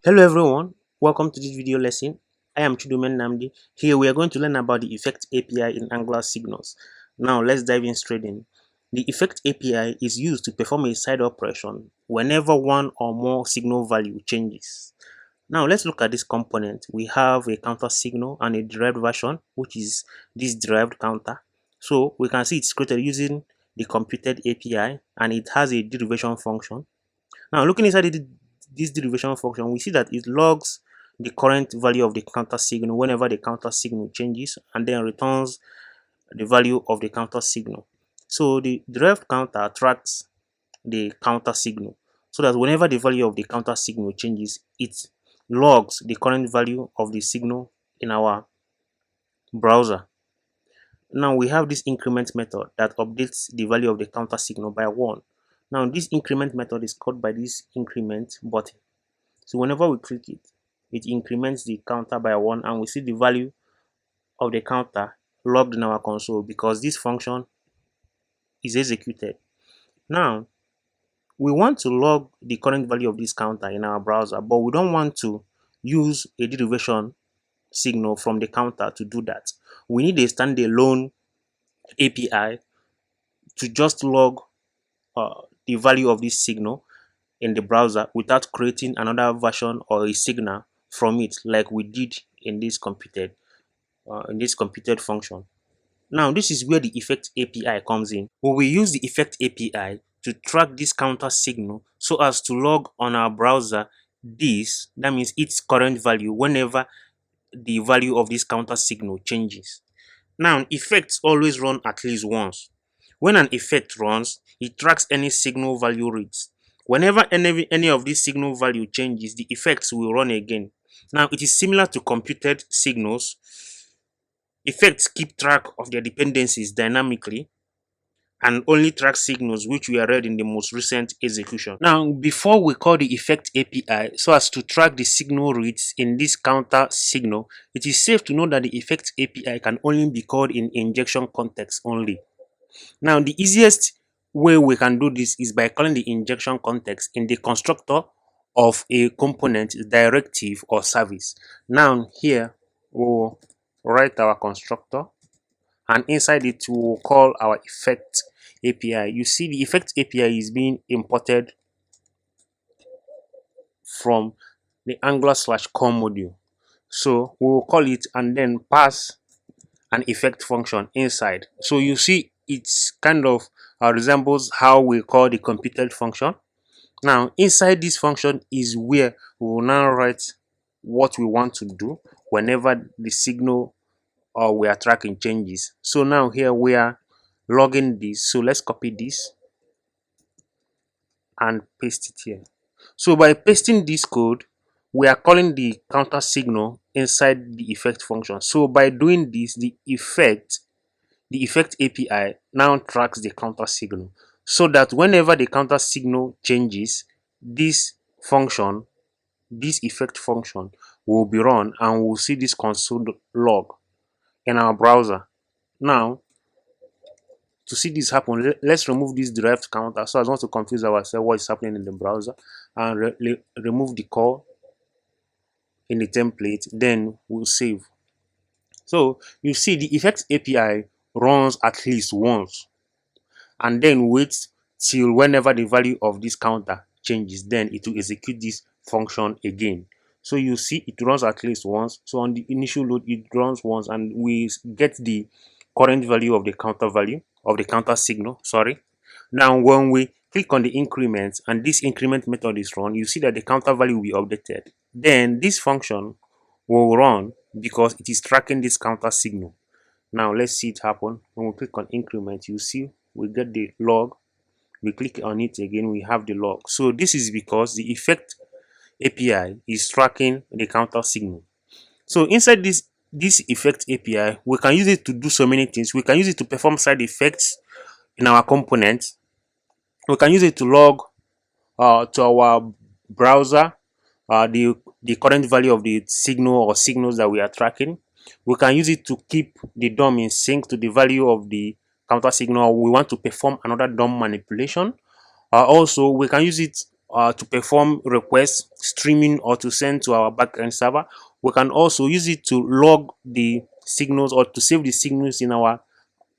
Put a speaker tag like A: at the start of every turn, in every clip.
A: Hello everyone, welcome to this video lesson. I am Chidumen Namdi. Here we are going to learn about the effect API in Angular signals. Now let's dive in straight in. The effect API is used to perform a side operation whenever one or more signal value changes. Now let's look at this component. We have a counter signal and a derived version, which is this derived counter. So we can see it's created using the computed API and it has a derivation function. Now, looking inside this derivation function, we see that it logs the current value of the counter signal whenever the counter signal changes and then returns the value of the counter signal. So the derived counter tracks the counter signal so that whenever the value of the counter signal changes, it logs the current value of the signal in our browser. Now we have this increment method that updates the value of the counter signal by 1. Now this increment method is called by this increment button. So whenever we click it, it increments the counter by 1 and we see the value of the counter logged in our console because this function is executed. Now we want to log the current value of this counter in our browser, but we don't want to use a derivation signal from the counter to do that. We need a standalone API to just log the value of this signal in the browser without creating another version or a signal from it like we did in this computed function. Now this is where the effect API comes in. We will use the effect API to track this counter signal so as to log on our browser this, that means its current value whenever the value of this counter signal changes. Now effects always run at least once. When an effect runs, it tracks any signal value reads. Whenever any of these signal value changes, the effects will run again. Now it is similar to computed signals. Effects keep track of their dependencies dynamically and only track signals which were read in the most recent execution. Now, before we call the effect API so as to track the signal reads in this counter signal, it is safe to know that the effect API can only be called in injection context only. Now, the easiest way we can do this is by calling the injection context in the constructor of a component, directive, or service. Now, here we'll write our constructor and inside it we'll call our effect API. You see the effect API is being imported from the Angular/core module. So we'll call it and then pass an effect function inside. So you see it's kind of resembles how we call the computed function. Now inside this function is where we will now write what we want to do whenever the signal or we are tracking changes. So now here we are logging this. So let's copy this and paste it here. So by pasting this code, we are calling the counter signal inside the effect function. So by doing this, the effect API now tracks the counter signal so that whenever the counter signal changes, this function, this effect function will be run and we'll see this console log in our browser. Now, to see this happen, let's remove this derived counter so as not to confuse ourselves what is happening in the browser and remove the call in the template, then we'll save. So you see the effects API runs at least once and then waits till whenever the value of this counter changes, then it will execute this function again. So you see it runs at least once. So on the initial load it runs once and we get the current value of the counter signal, sorry. Now when we click on the increment and this increment method is run, you see that the counter value will be updated. Then this function will run because it is tracking this counter signal. Now let's see it happen. When we click on increment, you see we get the log. We click on it again, we have the log. So this is because the effect API is tracking the counter signal. So inside this effect API, we can use it to do so many things. We can use it to perform side effects in our component. We can use it to log to our browser the current value of the signal or signals that we are tracking. We can use it to keep the DOM in sync to the value of the counter signal. We want to perform another DOM manipulation. Also, we can use it to perform requests, streaming, or to send to our backend server. We can also use it to log the signals or to save the signals in our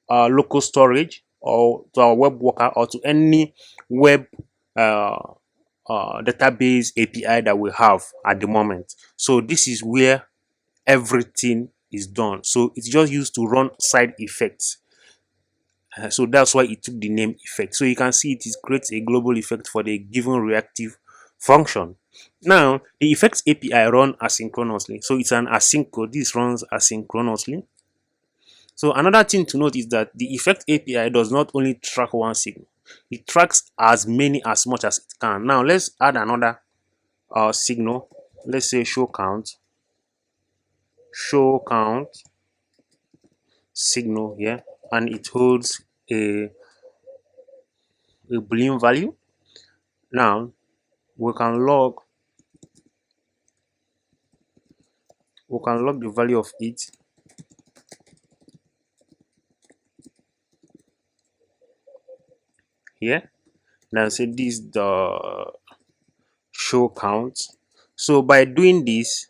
A: local storage or to our web worker or to any web uh, database API that we have at the moment. So this is where everything is done. So it's just used to run side effects. So that's why it took the name effect. So you can see it is creates a global effect for the given reactive function. Now the effects API run asynchronously. So it's an async code. This runs asynchronously. So another thing to note is that the effect API does not only track one signal, it tracks as many as much as it can. Now let's add another signal. Let's say show count signal here, and it holds a boolean value. Now we can log the value of it here. Now say this is the show count. So by doing this,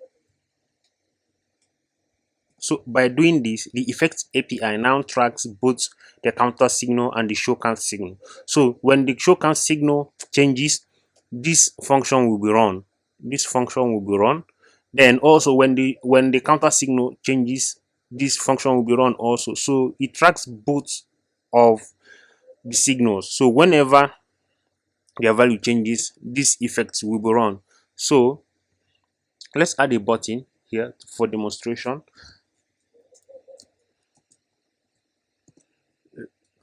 A: the effects API now tracks both the counter signal and the show count signal. So when the show count signal changes, this function will be run. This function will be run. Then also when the counter signal changes, this function will be run also. So it tracks both of the signals. So whenever their value changes, this effect will be run. So let's add a button here for demonstration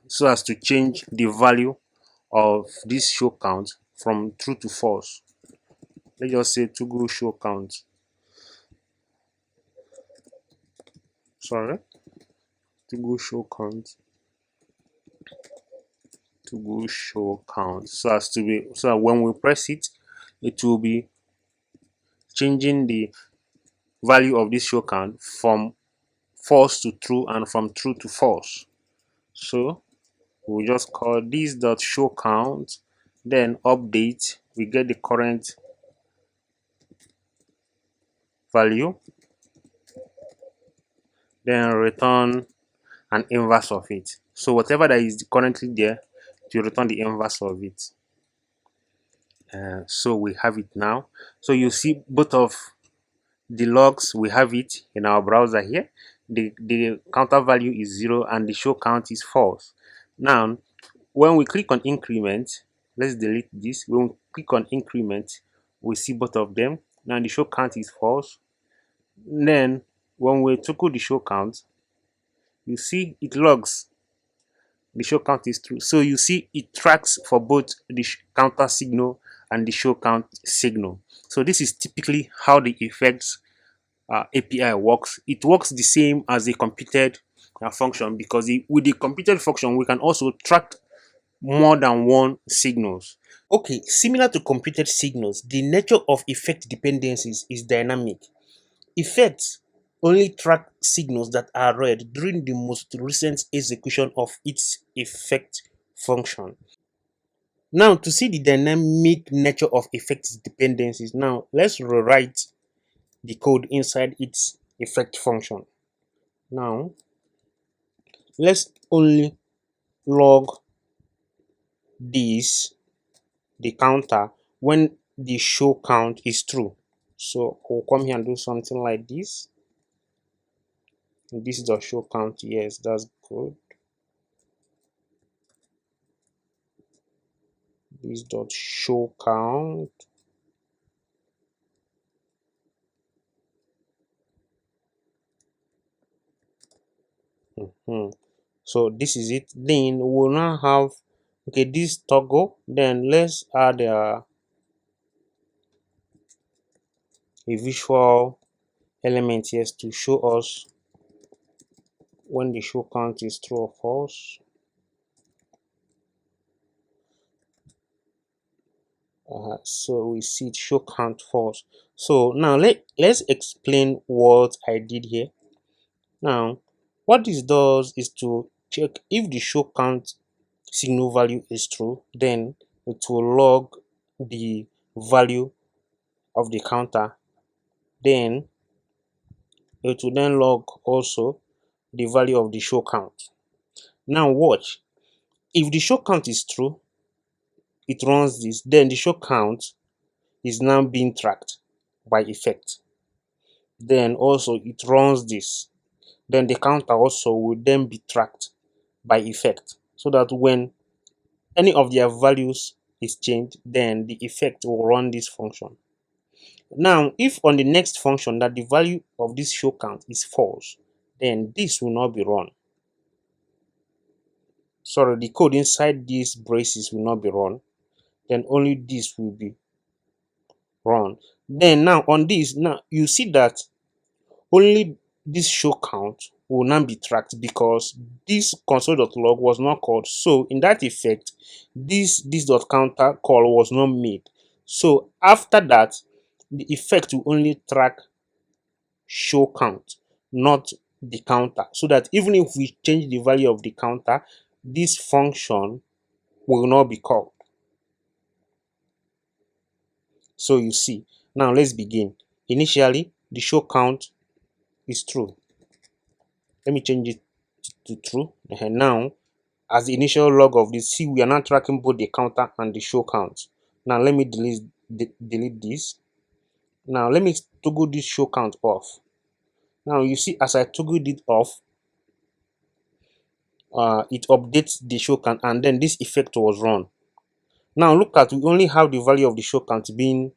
A: so as to change the value of this show count from true to false. Let's just say to go show count. Sorry, to go show count. To go show count. So as to be so that when we press it, it will be changing the value of this show count from false to true and from true to false. So we'll just call this dot show count, then update. We get the current value, then return an inverse of it. So whatever that is currently there, to return the inverse of it. So we have it now. So you see both of the logs, we have it in our browser here. The counter value is 0 and the show count is false. Now when we click on increment, let's delete this. When we click on increment, we see both of them. Now the show count is false. Then when we toggle the show count, you see it logs the show count is true. So you see it tracks for both the counter signal and the show count signal. So this is typically how the effects API works. It works the same as a computed function because with the computed function we can also track more than one signals. Okay, similar to computed signals, the nature of effect dependencies is dynamic. Effects only track signals that are read during the most recent execution of its effect function. Now, to see the dynamic nature of effect dependencies, now let's rewrite the code inside its effect function. Now, let's only log this, the counter, when the show count is true. So we'll come here and do something like this. This is the show count. Yes, that's good. This dot show count. So this is it. Then we'll now have this toggle. Then let's add a visual element here to show us when the show count is true or false. So we see it show count false. So now let's explain what I did here. Now what this does is to check if the show count signal value is true, then it will log the value of the counter, then it will then log also the value of the show count. Now watch, if the show count is true, it runs this, then the show count is now being tracked by effect. Then also it runs this, then the counter also will then be tracked by effect, so that when any of their values is changed, then the effect will run this function. Now, if on the next function that the value of this show count is false, then this will not be run. Sorry, the code inside these braces will not be run. Then only this will be run. Then now on this, now you see that only this show count will now be tracked because this console.log was not called. So in that effect, this dot counter call was not made. So after that, the effect will only track show count, not the counter. So that even if we change the value of the counter, this function will not be called. So you see, now let's begin. Initially, the show count is true. Let me change it to true. And now, as the initial log of this, see, we are now tracking both the counter and the show count. Now let me delete this. Now let me toggle this show count off. Now you see, as I toggled it off, it updates the show count, and then this effect was run. Now look at, we only have the value of the show count being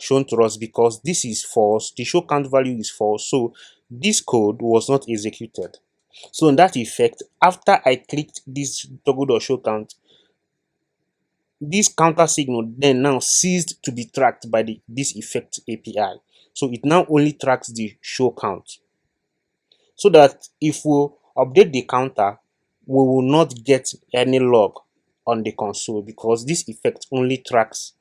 A: shown to us because this is false. The show count value is false, so this code was not executed. So in that effect, after I clicked this toggle.show count, this counter signal then now ceased to be tracked by this effect API. So it now only tracks the show count. So that if we update the counter, we will not get any log on the console because this effect only tracks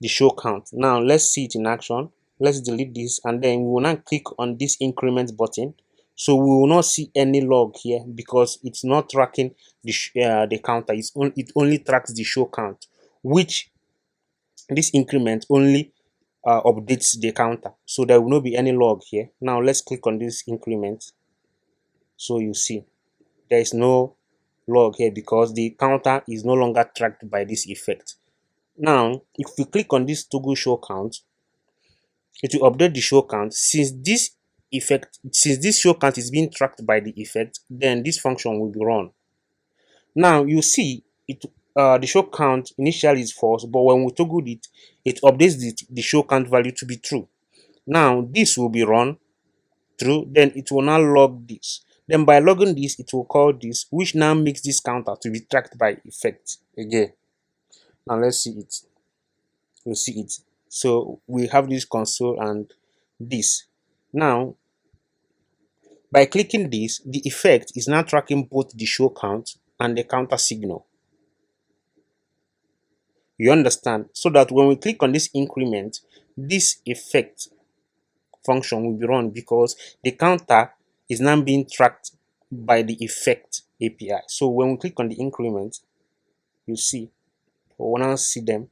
A: the show count. Now let's see it in action. Let's delete this, and then we will now click on this increment button. So we will not see any log here because it's not tracking the counter. It only tracks the show count, which this increment only updates the counter. So there will not be any log here. Now let's click on this increment. So you see there is no log here because the counter is no longer tracked by this effect. Now, if we click on this toggle show count, it will update the show count. Since this show count is being tracked by the effect, then this function will be run. Now you see it, the show count initially is false, but when we toggle it, it updates the show count value to be true. Now this will be run true, then it will now log this. Then by logging this, it will call this, which now makes this counter to be tracked by effect again. Now let's see it. You'll see it. So we have this console and this. Now, by clicking this, the effect is now tracking both the show count and the counter signal. You understand? So that when we click on this increment, this effect function will be run because the counter is now being tracked by the effect API. So when we click on the increment, you see, we will now see them,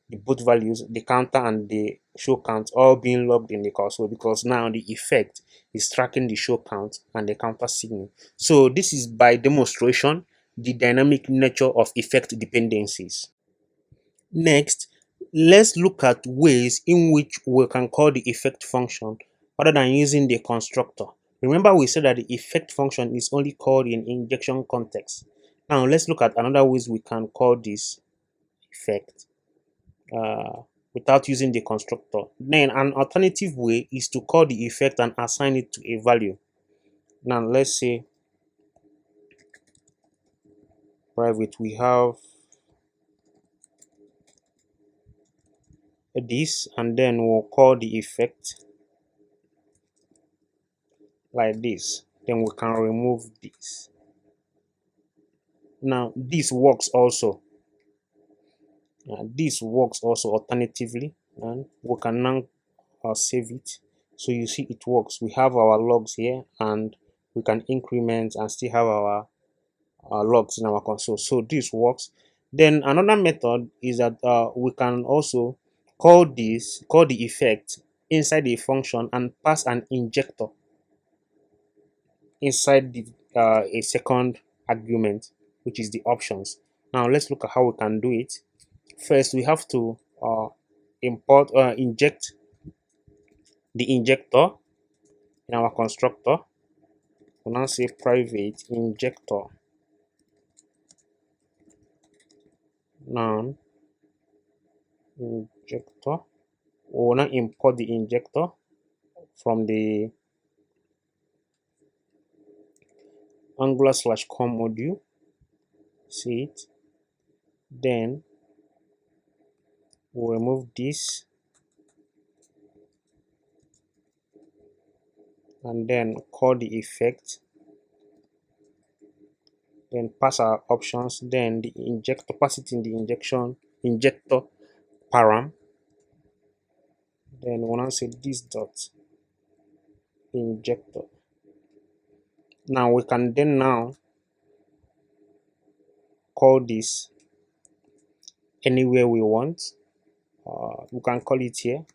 A: the both values, the counter and the show count, all being logged in the console because now the effect is tracking the show count and the counter signal. So this is by demonstration the dynamic nature of effect dependencies. Next, let's look at ways in which we can call the effect function other than using the constructor. Remember, we said that the effect function is only called in injection context. Now let's look at another ways we can call this effect without using the constructor. Then an alternative way is to call the effect and assign it to a value. Now let's say private, we have this, and then we'll call the effect like this. Then we can remove this. Now this works also. This works also alternatively, and we can now save it. So you see it works. We have our logs here, and we can increment and still have our logs in our console. So this works. Then another method is that we can also call the effect inside the function and pass an injector inside the a second argument, which is the options. Now let's look at how we can do it. First, we have to inject the injector in our constructor. We'll now say private injector. Now injector. We will now import the injector from the Angular/com module. See it. Then we'll remove this and then call the effect. Then pass our options. Then the injector, pass it in the injector param. Then we'll now say this dot injector. Now we can then now call this anywhere we want. We can call it here,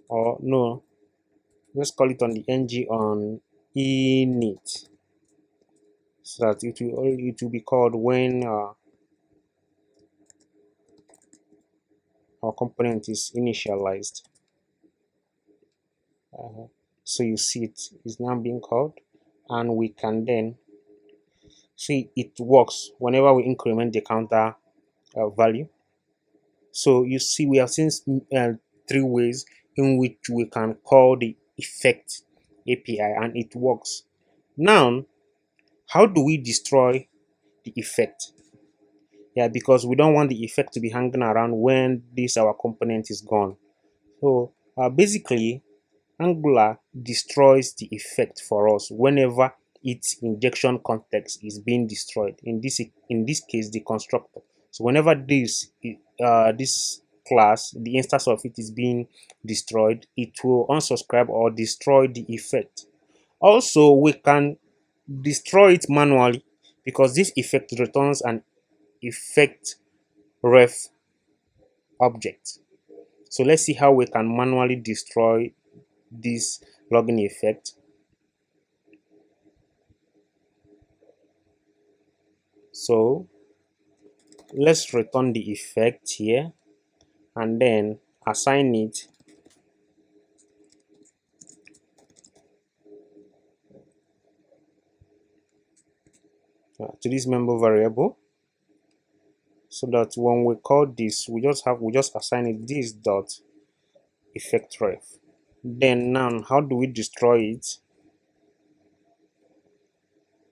A: or no, let's call it on the ng on init, so that it will be called when our component is initialized. So you see it is now being called, and we can then see it works whenever we increment the counter value. So you see we have seen three ways in which we can call the effect API, and it works. Now, how do we destroy the effect? Yeah, because we don't want the effect to be hanging around when this our component is gone. So basically, Angular destroys the effect for us whenever its injection context is being destroyed. In this case, the constructor. So whenever this class, the instance of it is being destroyed, it will unsubscribe or destroy the effect. Also, we can destroy it manually because this effect returns an effect ref object. So let's see how we can manually destroy this login effect. So let's return the effect here and then assign it to this member variable, so that when we call this, we just assign it this dot effect ref. Then now, how do we destroy it?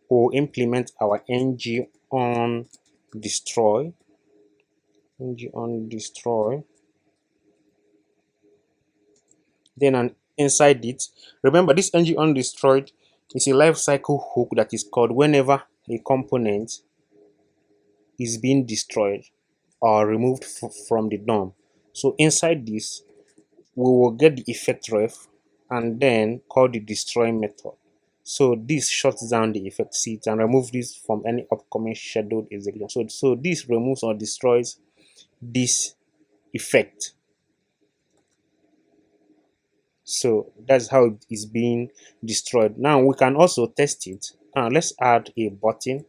A: We'll implement our ng on destroy. Then inside it, remember this ng on destroyed is a lifecycle hook that is called whenever a component is being destroyed or removed from the DOM. So inside this, we will get the effect ref and then call the destroy method. So this shuts down the effect seat and remove this from any upcoming scheduled execution. So this removes or destroys this effect. So that's how it is being destroyed. Now we can also test it. Now let's add a button.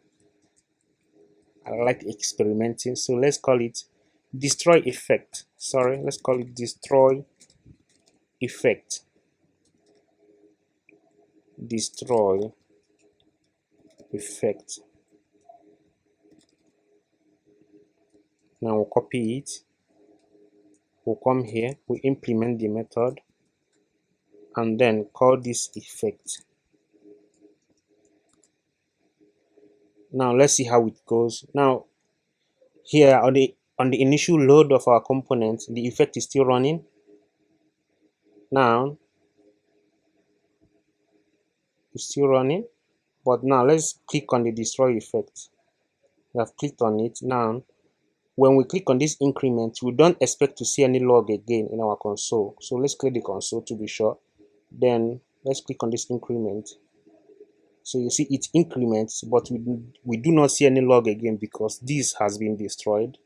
A: I like experimenting, so let's call it destroy effect. Sorry, let's call it destroy effect. Destroy effect. Now we'll copy it. We'll come here, we implement the method, and then call this effect. Now let's see how it goes. Now here on the initial load of our component, the effect is still running. Now it's still running, but now let's click on the destroy effect. We have clicked on it. Now when we click on this increment, we don't expect to see any log again in our console. So let's clear the console to be sure. Then let's click on this increment. So you see it increments, but we do not see any log again because this has been destroyed.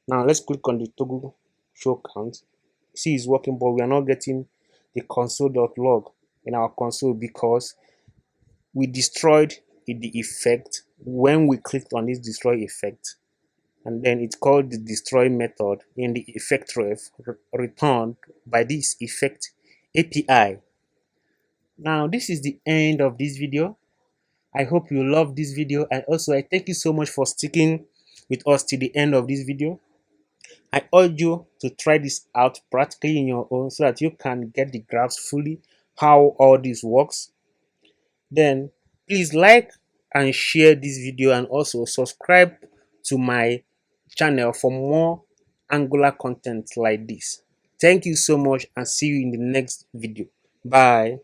A: Now let's click on the toggle show count. See it's working, but we are not getting the console.log in our console because we destroyed the effect when we clicked on this destroy effect, and then it's called the destroy method in the effect ref returned by this effect API. Now this is the end of this video. I hope you love this video, and also I thank you so much for sticking with us till the end of this video. I urge you to try this out practically in your own so that you can get the grasp fully how all this works. Then please like and share this video, and also subscribe to my channel for more Angular content like this. Thank you so much, and see you in the next video. Bye.